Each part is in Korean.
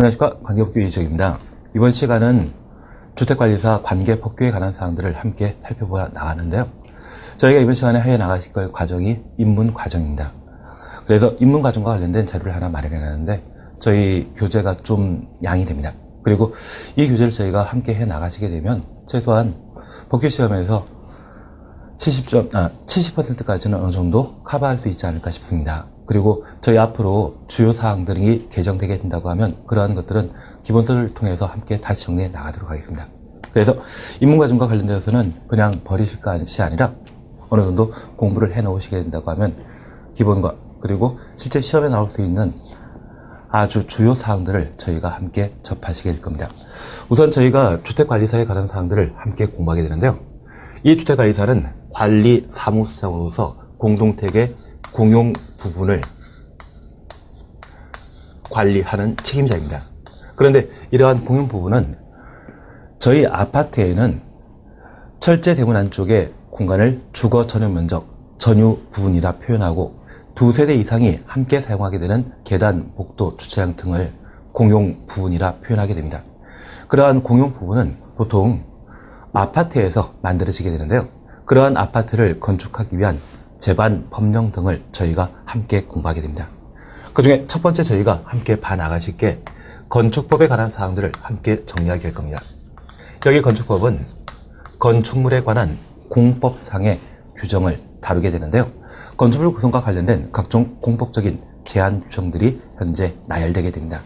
안녕하십니까. 관계법규 이재욱입니다. 이번 시간은 주택관리사 관계법규에 관한 사항들을 함께 살펴보아 나가는데요. 저희가 이번 시간에 하여 나가실 과정이 입문과정입니다. 그래서 입문과정과 관련된 자료를 하나 마련해놨는데 저희 교재가 좀 양이 됩니다. 그리고 이 교재를 저희가 함께 해 나가시게 되면 최소한 법규 시험에서 70%까지는 어느 정도 커버할 수 있지 않을까 싶습니다. 그리고 저희 앞으로 주요 사항들이 개정되게 된다고 하면 그러한 것들은 기본서를 통해서 함께 다시 정리해 나가도록 하겠습니다. 그래서 입문과정과 관련되어서는 그냥 버리실 것이 아니라 어느 정도 공부를 해 놓으시게 된다고 하면 기본과 그리고 실제 시험에 나올 수 있는 아주 주요 사항들을 저희가 함께 접하시게 될 겁니다. 우선 저희가 주택관리사에 관한 사항들을 함께 공부하게 되는데요. 이 주택관리사는 관리 사무소장으로서 공동택의 공용 부분을 관리하는 책임자입니다. 그런데 이러한 공용 부분은 저희 아파트에는 철제 대문 안쪽의 공간을 주거 전용 면적, 전유 부분이라 표현하고 두세대 이상이 함께 사용하게 되는 계단, 복도, 주차장 등을 공용 부분이라 표현하게 됩니다. 그러한 공용 부분은 보통 아파트에서 만들어지게 되는데요. 그러한 아파트를 건축하기 위한 제반, 법령 등을 저희가 함께 공부하게 됩니다. 그 중에 첫 번째 저희가 함께 봐나가실 게 건축법에 관한 사항들을 함께 정리하게 될 겁니다. 여기 건축법은 건축물에 관한 공법상의 규정을 다루게 되는데요. 건축물 구성과 관련된 각종 공법적인 제한 규정들이 현재 나열되게 됩니다.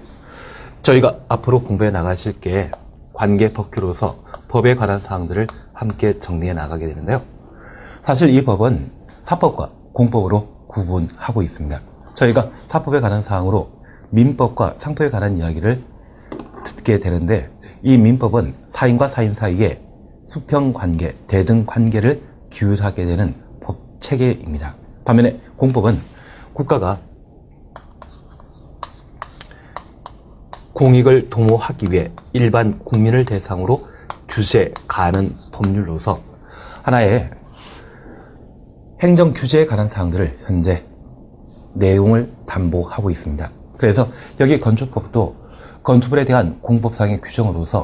저희가 앞으로 공부해 나가실 게 관계법규로서 법에 관한 사항들을 함께 정리해 나가게 되는데요. 사실 이 법은 사법과 공법으로 구분하고 있습니다. 저희가 사법에 관한 사항으로 민법과 상법에 관한 이야기를 듣게 되는데 이 민법은 사인과 사인 사이에 수평관계, 대등관계를 규율하게 되는 법체계입니다. 반면에 공법은 국가가 공익을 도모하기 위해 일반 국민을 대상으로 규제하는 법률로서 하나의 행정 규제에 관한 사항들을 현재 내용을 담보하고 있습니다. 그래서 여기 건축법도 건축물에 대한 공법상의 규정으로서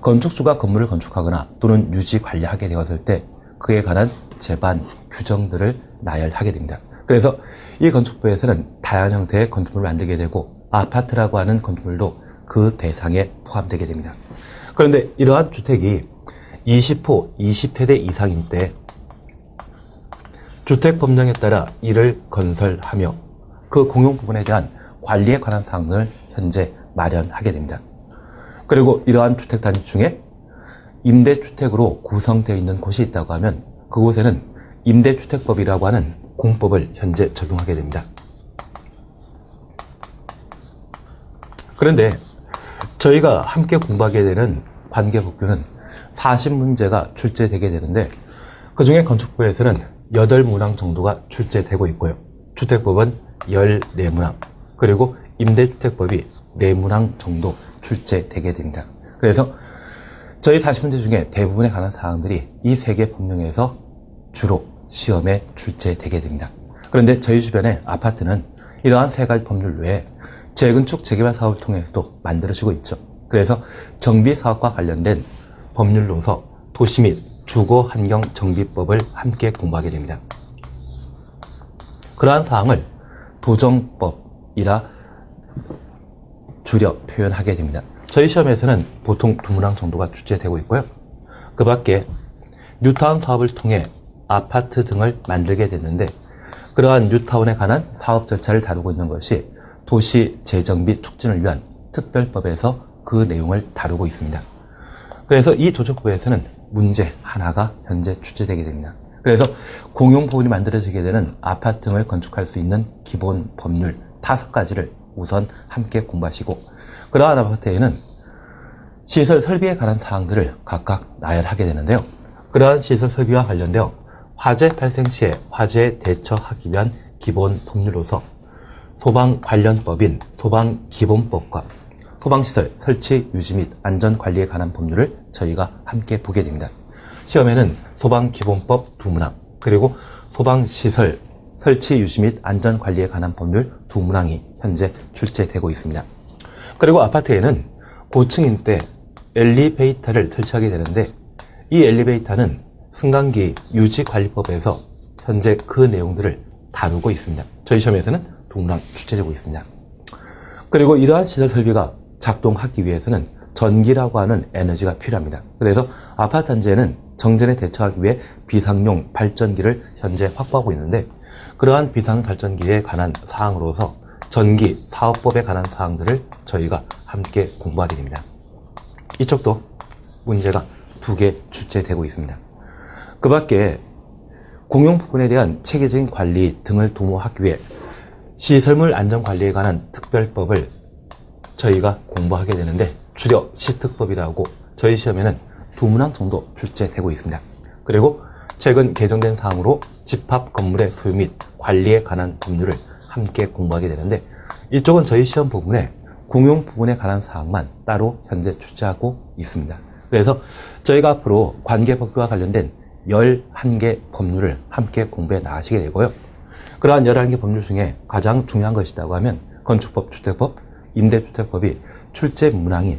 건축주가 건물을 건축하거나 또는 유지 관리하게 되었을 때 그에 관한 제반 규정들을 나열하게 됩니다. 그래서 이 건축법에서는 다양한 형태의 건축물을 만들게 되고 아파트라고 하는 건축물도 그 대상에 포함되게 됩니다. 그런데 이러한 주택이 20호, 20세대 이상인 때 주택법령에 따라 이를 건설하며 그 공용 부분에 대한 관리에 관한 사항을 현재 마련하게 됩니다. 그리고 이러한 주택 단지 중에 임대주택으로 구성되어 있는 곳이 있다고 하면 그곳에는 임대주택법이라고 하는 공법을 현재 적용하게 됩니다. 그런데 저희가 함께 공부하게 되는 관계법규는 40문제가 출제되게 되는데 그 중에 건축법에서는 8문항 정도가 출제되고 있고요. 주택법은 14문항, 그리고 임대주택법이 4문항 정도 출제되게 됩니다. 그래서 저희 40문제 중에 대부분에 관한 사항들이 이 3개 법령에서 주로 시험에 출제되게 됩니다. 그런데 저희 주변의 아파트는 이러한 3가지 법률 외에 재건축, 재개발 사업을 통해서도 만들어지고 있죠. 그래서 정비사업과 관련된 법률로서 도시 및 주거환경정비법을 함께 공부하게 됩니다. 그러한 사항을 도정법이라 줄여 표현하게 됩니다. 저희 시험에서는 보통 2문항 정도가 출제되고 있고요. 그 밖에 뉴타운 사업을 통해 아파트 등을 만들게 됐는데 그러한 뉴타운에 관한 사업 절차를 다루고 있는 것이 도시 재정 및 촉진을 위한 특별법에서 그 내용을 다루고 있습니다. 그래서 이 도정법에서는 문제 하나가 현재 출제되게 됩니다. 그래서 공용 부분이 만들어지게 되는 아파트 등을 건축할 수 있는 기본 법률 5가지를 우선 함께 공부하시고 그러한 아파트에는 시설 설비에 관한 사항들을 각각 나열하게 되는데요. 그러한 시설 설비와 관련되어 화재 발생 시에 화재에 대처하기 위한 기본 법률로서 소방 관련법인 소방기본법과 소방시설 설치, 유지 및 안전관리에 관한 법률을 저희가 함께 보게 됩니다. 시험에는 소방기본법 2문항, 그리고 소방시설 설치, 유지 및 안전관리에 관한 법률 2문항이 현재 출제되고 있습니다. 그리고 아파트에는 고층인 때 엘리베이터를 설치하게 되는데 이 엘리베이터는 승강기 유지관리법에서 현재 그 내용들을 다루고 있습니다. 저희 시험에서는 동그랑 출제되고 있습니다. 그리고 이러한 시설 설비가 작동하기 위해서는 전기라고 하는 에너지가 필요합니다. 그래서 아파트 단지에는 정전에 대처하기 위해 비상용 발전기를 현재 확보하고 있는데 그러한 비상 발전기에 관한 사항으로서 전기 사업법에 관한 사항들을 저희가 함께 공부하게 됩니다. 이쪽도 문제가 2개 출제되고 있습니다. 그 밖에 공용 부분에 대한 체계적인 관리 등을 도모하기 위해 시설물 안전관리에 관한 특별법을 저희가 공부하게 되는데 줄여 시특법이라고 저희 시험에는 2문항 정도 출제되고 있습니다. 그리고 최근 개정된 사항으로 집합 건물의 소유 및 관리에 관한 법률을 함께 공부하게 되는데 이쪽은 저희 시험 부분에 공용 부분에 관한 사항만 따로 현재 출제하고 있습니다. 그래서 저희가 앞으로 관계법규와 관련된 11개 법률을 함께 공부해 나가시게 되고요. 그러한 11개 법률 중에 가장 중요한 것이 있다고 하면 건축법, 주택법, 임대주택법이 출제 문항이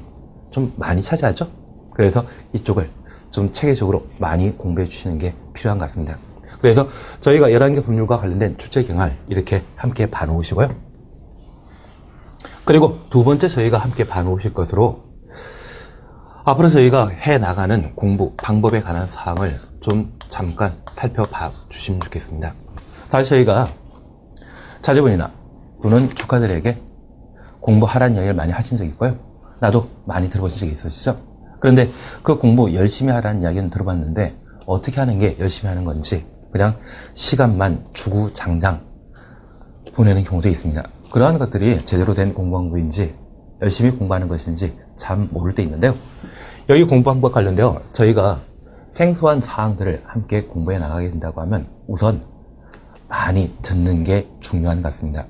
좀 많이 차지하죠. 그래서 이쪽을 좀 체계적으로 많이 공부해 주시는 게 필요한 것 같습니다. 그래서 저희가 11개 법률과 관련된 출제 경향을 이렇게 함께 봐놓으시고요. 그리고 두 번째 저희가 함께 봐놓으실 것으로 앞으로 저희가 해나가는 공부 방법에 관한 사항을 좀 잠깐 살펴봐 주시면 좋겠습니다. 사실 저희가 자제분이나 또는 조카들에게 공부하라는 이야기를 많이 하신 적이 있고요. 나도 많이 들어보신 적이 있으시죠? 그런데 그 공부 열심히 하라는 이야기는 들어봤는데 어떻게 하는 게 열심히 하는 건지 그냥 시간만 주구장창 보내는 경우도 있습니다. 그러한 것들이 제대로 된 공부 방법인지 열심히 공부하는 것인지 참 모를 때 있는데요. 여기 공부 방법과 관련되어 저희가 생소한 사항들을 함께 공부해 나가게 된다고 하면 우선 많이 듣는 게 중요한 것 같습니다.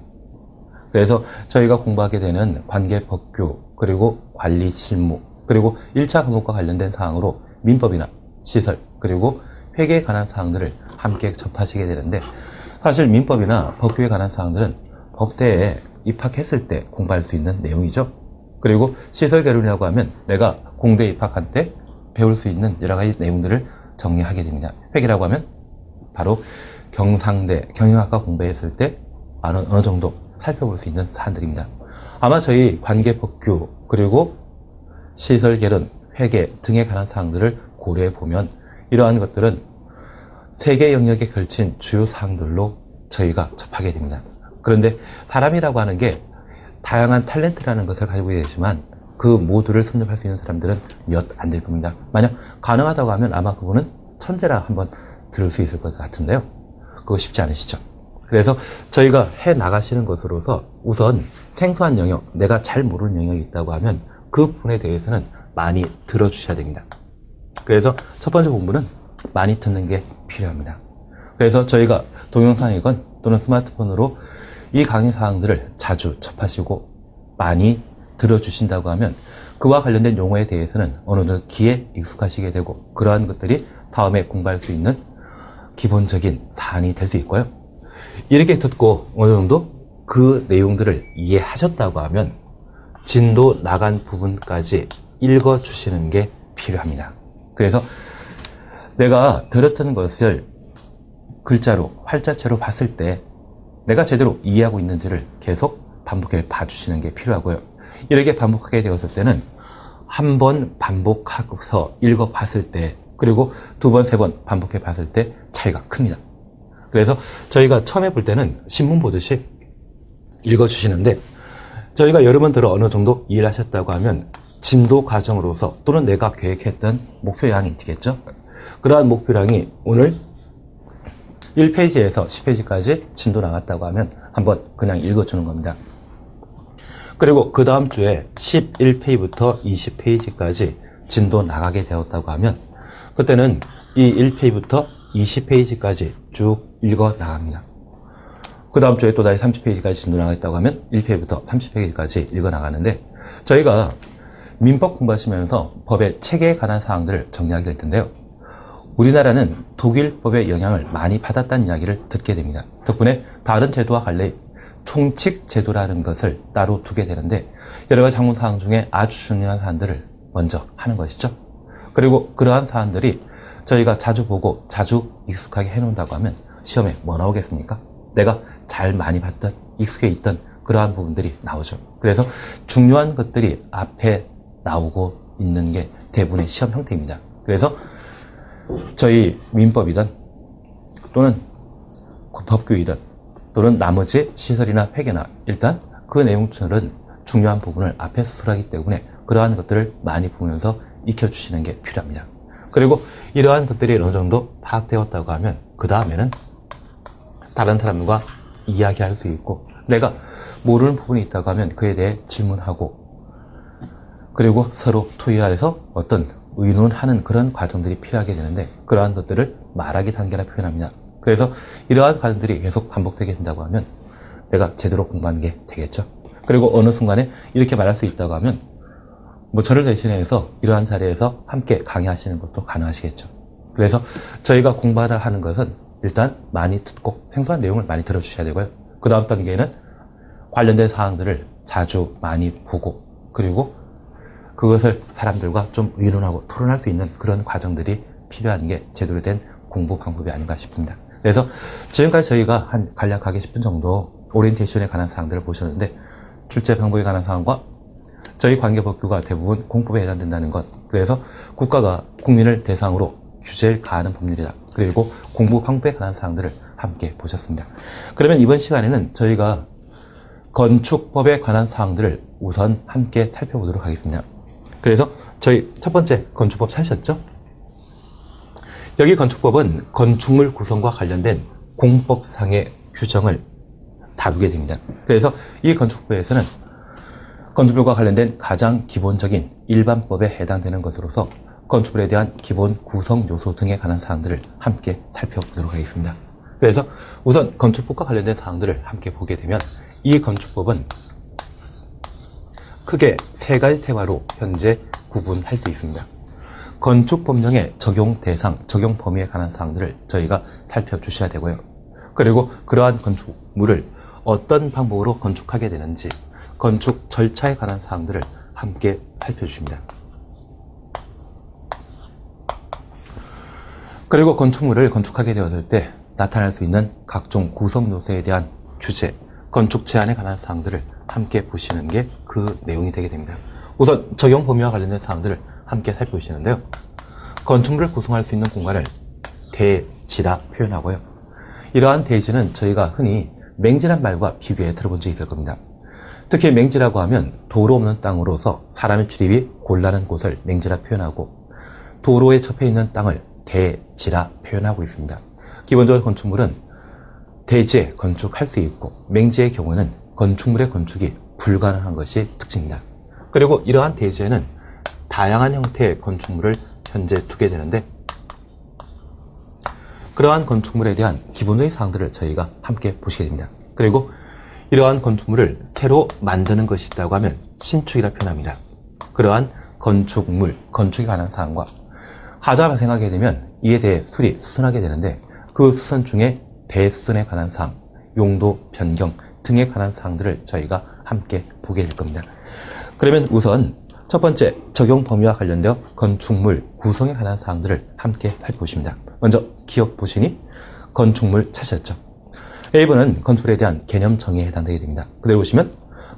그래서 저희가 공부하게 되는 관계법규 그리고 관리 실무 그리고 1차 과목과 관련된 사항으로 민법이나 시설 그리고 회계에 관한 사항들을 함께 접하시게 되는데 사실 민법이나 법규에 관한 사항들은 법대에 입학했을 때 공부할 수 있는 내용이죠. 그리고 시설 개론이라고 하면 내가 공대에 입학한 때 배울 수 있는 여러 가지 내용들을 정리하게 됩니다. 회계라고 하면 바로 경상대 경영학과 공부했을 때 어느 정도 살펴볼 수 있는 사안들입니다. 아마 저희 관계법규 그리고 시설 개론, 회계 등에 관한 사항들을 고려해 보면 이러한 것들은 3개 영역에 걸친 주요 사항들로 저희가 접하게 됩니다. 그런데 사람이라고 하는 게 다양한 탤런트라는 것을 가지고 계시지만 그 모두를 섭렵할 수 있는 사람들은 몇 안 될 겁니다. 만약 가능하다고 하면 아마 그분은 천재라 한번 들을 수 있을 것 같은데요. 그거 쉽지 않으시죠? 그래서 저희가 해 나가시는 것으로서 우선 생소한 영역, 내가 잘 모르는 영역이 있다고 하면 그 부분에 대해서는 많이 들어주셔야 됩니다. 그래서 첫 번째 공부는 많이 듣는 게 필요합니다. 그래서 저희가 동영상이건 또는 스마트폰으로 이 강의 사항들을 자주 접하시고 많이 들어주신다고 하면 그와 관련된 용어에 대해서는 어느 정도 귀에 익숙하시게 되고 그러한 것들이 다음에 공부할 수 있는 기본적인 사안이 될 수 있고요. 이렇게 듣고 어느 정도 그 내용들을 이해하셨다고 하면 진도 나간 부분까지 읽어주시는 게 필요합니다. 그래서 내가 들었던 것을 글자로, 활자체로 봤을 때 내가 제대로 이해하고 있는지를 계속 반복해 봐주시는 게 필요하고요. 이렇게 반복하게 되었을 때는 한 번 반복하고서 읽어봤을 때 그리고 2번, 3번 반복해 봤을 때 차이가 큽니다. 그래서 저희가 처음에 볼 때는 신문 보듯이 읽어주시는데 저희가 여러 번 들어 어느 정도 이해를 하셨다고 하면 진도 과정으로서 또는 내가 계획했던 목표량이 있겠죠. 그러한 목표량이 오늘 1페이지에서 10페이지까지 진도 나갔다고 하면 한번 그냥 읽어주는 겁니다. 그리고 그 다음 주에 11페이지부터 20페이지까지 진도 나가게 되었다고 하면 그때는 이 1페이지부터 20페이지까지 쭉 읽어 나갑니다. 그 다음 주에 또 다시 30페이지까지 진도 나가겠다고 하면 1페이지부터 30페이지까지 읽어 나가는데 저희가 민법 공부하시면서 법의 체계에 관한 사항들을 정리하게 될 텐데요. 우리나라는 독일법의 영향을 많이 받았다는 이야기를 듣게 됩니다. 덕분에 다른 제도와 달리 총칙 제도라는 것을 따로 두게 되는데 여러 가지 작문 사항 중에 아주 중요한 사안들을 먼저 하는 것이죠. 그리고 그러한 사안들이 저희가 자주 보고 자주 익숙하게 해놓는다고 하면 시험에 뭐 나오겠습니까? 내가 잘 많이 봤던, 익숙해 있던 그러한 부분들이 나오죠. 그래서 중요한 것들이 앞에 나오고 있는 게 대부분의 시험 형태입니다. 그래서 저희 민법이든 또는 법규이든 또는 나머지 시설이나 회계나 일단 그 내용들은 중요한 부분을 앞에 수술하기 때문에 그러한 것들을 많이 보면서 익혀주시는 게 필요합니다. 그리고 이러한 것들이 어느 정도 파악되었다고 하면 그 다음에는 다른 사람과 이야기할 수 있고 내가 모르는 부분이 있다고 하면 그에 대해 질문하고 그리고 서로 토의하여서 어떤 의논하는 그런 과정들이 필요하게 되는데 그러한 것들을 말하기 단계라 표현합니다. 그래서 이러한 과정들이 계속 반복되게 된다고 하면 내가 제대로 공부하는 게 되겠죠. 그리고 어느 순간에 이렇게 말할 수 있다고 하면 뭐 저를 대신해서 이러한 자리에서 함께 강의하시는 것도 가능하시겠죠. 그래서 저희가 공부하라 하는 것은 일단 많이 듣고 생소한 내용을 많이 들어주셔야 되고요. 그 다음 단계는 관련된 사항들을 자주 많이 보고 그리고 그것을 사람들과 좀 의논하고 토론할 수 있는 그런 과정들이 필요한 게 제대로 된 공부 방법이 아닌가 싶습니다. 그래서 지금까지 저희가 한 간략하게 10분 정도 오리엔테이션에 관한 사항들을 보셨는데 출제 방법에 관한 사항과 저희 관계법규가 대부분 공법에 해당된다는 것, 그래서 국가가 국민을 대상으로 규제를 가하는 법률이다. 그리고 공부 방법에 관한 사항들을 함께 보셨습니다. 그러면 이번 시간에는 저희가 건축법에 관한 사항들을 우선 함께 살펴보도록 하겠습니다. 그래서 저희 첫 번째 건축법 찾으셨죠? 여기 건축법은 건축물 구성과 관련된 공법상의 규정을 다루게 됩니다. 그래서 이 건축법에서는 건축물과 관련된 가장 기본적인 일반법에 해당되는 것으로서 건축물에 대한 기본 구성 요소 등에 관한 사항들을 함께 살펴보도록 하겠습니다. 그래서 우선 건축법과 관련된 사항들을 함께 보게 되면 이 건축법은 크게 세 가지 테마로 현재 구분할 수 있습니다. 건축법령의 적용 대상, 적용 범위에 관한 사항들을 저희가 살펴주셔야 되고요. 그리고 그러한 건축물을 어떤 방법으로 건축하게 되는지 건축 절차에 관한 사항들을 함께 살펴주십니다. 그리고 건축물을 건축하게 되었을 때 나타날 수 있는 각종 구성 요소에 대한 규제, 건축 제한에 관한 사항들을 함께 보시는 게 그 내용이 되게 됩니다. 우선 적용 범위와 관련된 사항들을 함께 살펴보시는데요. 건축물을 구성할 수 있는 공간을 대지라 표현하고요. 이러한 대지는 저희가 흔히 맹지란 말과 비교해 들어본 적이 있을 겁니다. 특히 맹지라고 하면 도로 없는 땅으로서 사람의 출입이 곤란한 곳을 맹지라 표현하고 도로에 접해 있는 땅을 대지라 표현하고 있습니다. 기본적으로 건축물은 대지에 건축할 수 있고 맹지의 경우는 건축물의 건축이 불가능한 것이 특징입니다. 그리고 이러한 대지에는 다양한 형태의 건축물을 현재 두게 되는데 그러한 건축물에 대한 기본적인 사항들을 저희가 함께 보시게 됩니다. 그리고 이러한 건축물을 새로 만드는 것이 있다고 하면 신축이라 표현합니다. 그러한 건축물, 건축에 관한 사항과 하자가 발생하게 되면 이에 대해 수선하게 되는데 그 수선 중에 대수선에 관한 사항, 용도 변경 등에 관한 사항들을 저희가 함께 보게 될 겁니다. 그러면 우선 첫 번째 적용 범위와 관련되어 건축물 구성에 관한 사항들을 함께 살펴보십니다. 먼저 기억 보시니 건축물 찾으셨죠? A번은 건축물에 대한 개념 정의에 해당되게 됩니다. 그대로 보시면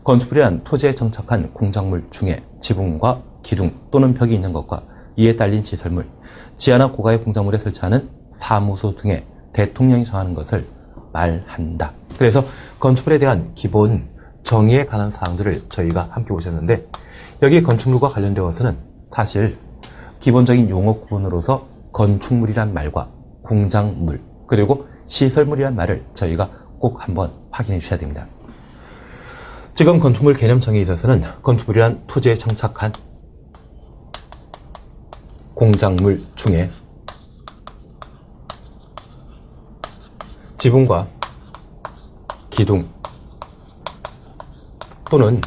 건축물이란 토지에 정착한 공작물 중에 지붕과 기둥 또는 벽이 있는 것과 이에 딸린 시설물, 지하나 고가의 공작물에 설치하는 사무소 등의 대통령이 정하는 것을 말한다. 그래서 건축물에 대한 기본 정의에 관한 사항들을 저희가 함께 보셨는데 여기 건축물과 관련되어서는 사실 기본적인 용어 구분으로서 건축물이란 말과 공작물 그리고 시설물이란 말을 저희가 꼭 한번 확인해 주셔야 됩니다. 지금 건축물 개념 정의에 있어서는 건축물이란 토지에 정착한 공작물 중에 지붕과 기둥 또는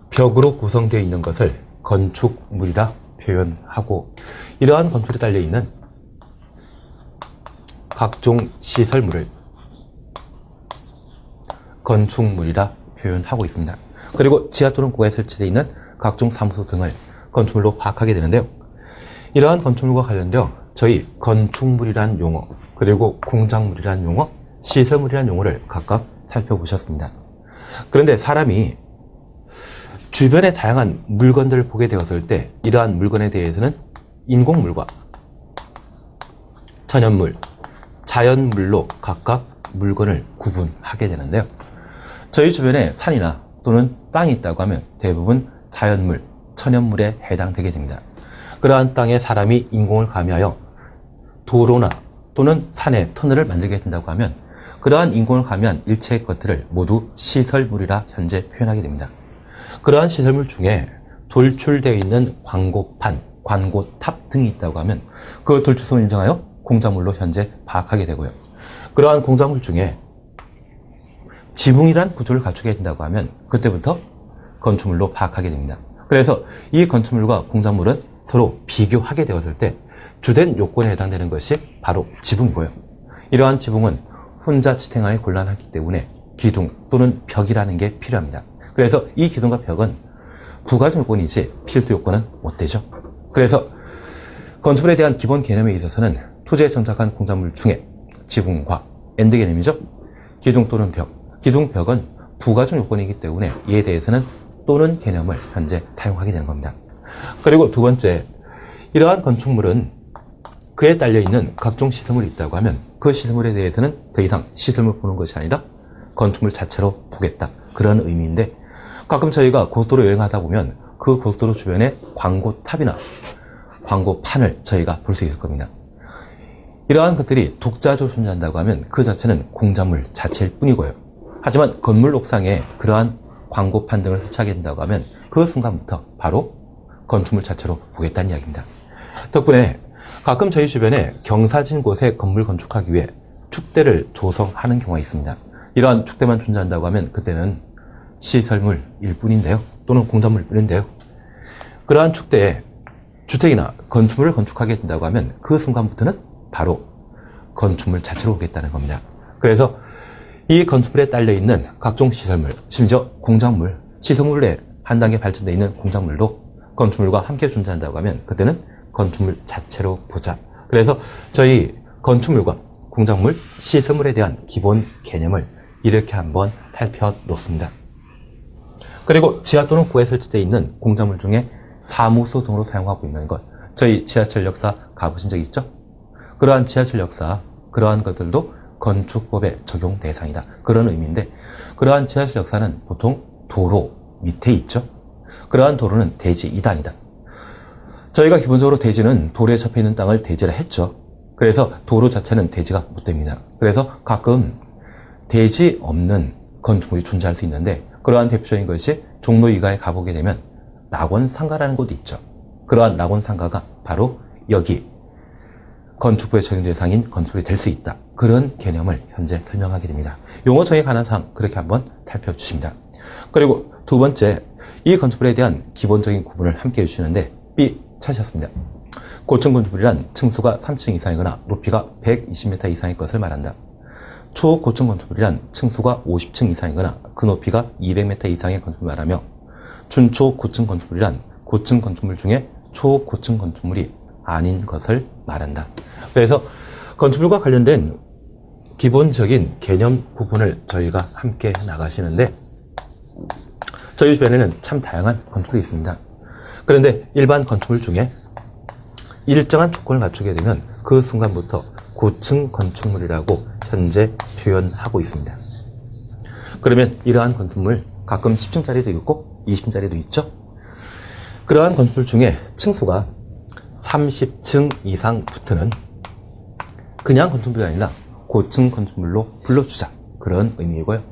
벽으로 구성되어 있는 것을 건축물이라 표현하고 이러한 건축물에 달려있는 각종 시설물을 건축물이라 표현하고 있습니다. 그리고 지하 또는 고가에 설치되어 있는 각종 사무소 등을 건축물로 파악하게 되는데요. 이러한 건축물과 관련되어 저희 건축물이란 용어, 그리고 공작물이란 용어, 시설물이란 용어를 각각 살펴보셨습니다. 그런데 사람이 주변의 다양한 물건들을 보게 되었을 때 이러한 물건에 대해서는 인공물과 천연물, 자연물로 각각 물건을 구분하게 되는데요. 저희 주변에 산이나 또는 땅이 있다고 하면 대부분 자연물, 천연물에 해당되게 됩니다. 그러한 땅에 사람이 인공을 가미하여 도로나 또는 산에 터널을 만들게 된다고 하면 그러한 인공을 가미한 일체의 것들을 모두 시설물이라 현재 표현하게 됩니다. 그러한 시설물 중에 돌출되어 있는 광고판, 광고탑 등이 있다고 하면 그 돌출성을 인정하여 공작물로 현재 파악하게 되고요. 그러한 공작물 중에 지붕이란 구조를 갖추게 된다고 하면 그때부터 건축물로 파악하게 됩니다. 그래서 이 건축물과 공작물은 서로 비교하게 되었을 때 주된 요건에 해당되는 것이 바로 지붕이고요. 이러한 지붕은 혼자 지탱하기 곤란하기 때문에 기둥 또는 벽이라는 게 필요합니다. 그래서 이 기둥과 벽은 부가적 요건이지 필수 요건은 못 되죠. 그래서 건축물에 대한 기본 개념에 있어서는 토지에 정착한 공작물 중에 지붕과 엔드 개념이죠. 기둥 또는 벽. 기둥, 벽은 부가적 요건이기 때문에 이에 대해서는 또는 개념을 현재 사용하게 되는 겁니다. 그리고 두 번째, 이러한 건축물은 그에 딸려있는 각종 시설물이 있다고 하면 그 시설물에 대해서는 더 이상 시설물 보는 것이 아니라 건축물 자체로 보겠다. 그런 의미인데 가끔 저희가 고속도로 여행하다 보면 그 고속도로 주변에 광고탑이나 광고판을 저희가 볼 수 있을 겁니다. 이러한 것들이 독자적으로 존재한다고 하면 그 자체는 공작물 자체일 뿐이고요. 하지만 건물 옥상에 그러한 광고판 등을 설치하게 된다고 하면 그 순간부터 바로 건축물 자체로 보겠다는 이야기입니다. 덕분에 가끔 저희 주변에 경사진 곳에 건물 건축하기 위해 축대를 조성하는 경우가 있습니다. 이러한 축대만 존재한다고 하면 그때는 시설물일 뿐인데요. 또는 공작물일 뿐인데요. 그러한 축대에 주택이나 건축물을 건축하게 된다고 하면 그 순간부터는 바로 건축물 자체로 오겠다는 겁니다. 그래서 이 건축물에 딸려있는 각종 시설물, 심지어 공작물, 시설물에 한 단계 발전되어 있는 공작물도 건축물과 함께 존재한다고 하면 그때는 건축물 자체로 보자. 그래서 저희 건축물과 공작물, 시설물에 대한 기본 개념을 이렇게 한번 살펴놓습니다. 그리고 지하 또는 고에 설치되어 있는 공작물 중에 사무소 등으로 사용하고 있는 것, 저희 지하철 역사 가보신 적 있죠? 그러한 지하철 역사, 그러한 것들도 건축법의 적용 대상이다. 그런 의미인데 그러한 지하철 역사는 보통 도로 밑에 있죠. 그러한 도로는 대지 2단이다. 저희가 기본적으로 대지는 도로에 접해 있는 땅을 대지라 했죠. 그래서 도로 자체는 대지가 못 됩니다. 그래서 가끔 대지 없는 건축물이 존재할 수 있는데 그러한 대표적인 것이 종로 이가에 가보게 되면 낙원상가라는 곳이 있죠. 그러한 낙원상가가 바로 여기 건축부의 적용 대상인 건축물이 될 수 있다. 그런 개념을 현재 설명하게 됩니다. 용어 정의에 관한 사항 그렇게 한번 살펴주십니다. 그리고 두 번째, 이 건축물에 대한 기본적인 구분을 함께 해주시는데 B 찾으셨습니다. 고층 건축물이란 층수가 3층 이상이거나 높이가 120m 이상의 것을 말한다. 초고층 건축물이란 층수가 50층 이상이거나 그 높이가 200m 이상의 건축물을 말하며 준초고층 건축물이란 고층 건축물 중에 초고층 건축물이 아닌 것을 말한다. 그래서 건축물과 관련된 기본적인 개념 구분을 저희가 함께 나가시는데 저희 주변에는 참 다양한 건축물이 있습니다. 그런데 일반 건축물 중에 일정한 조건을 갖추게 되면 그 순간부터 고층 건축물이라고 현재 표현하고 있습니다. 그러면 이러한 건축물 가끔 10층짜리도 있고 20층짜리도 있죠. 그러한 건축물 중에 층수가 30층 이상 붙는 그냥 건축물이 아니라 고층 건축물로 불러주자. 그런 의미이고요.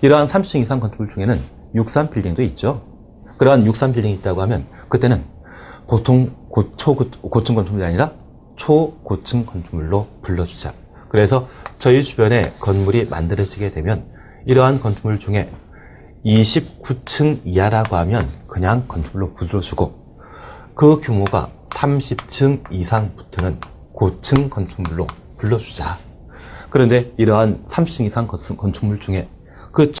이러한 30층 이상 건축물 중에는 63빌딩도 있죠. 그러한 63빌딩이 있다고 하면 그때는 보통 고층 건축물이 아니라 초고층 건축물로 불러주자. 그래서 저희 주변에 건물이 만들어지게 되면 이러한 건축물 중에 29층 이하라고 하면 그냥 건축물로 불러주고 그 규모가 30층 이상 붙는 고층 건축물로 불러주자. 그런데 이러한 30층 이상 건축물 중에 그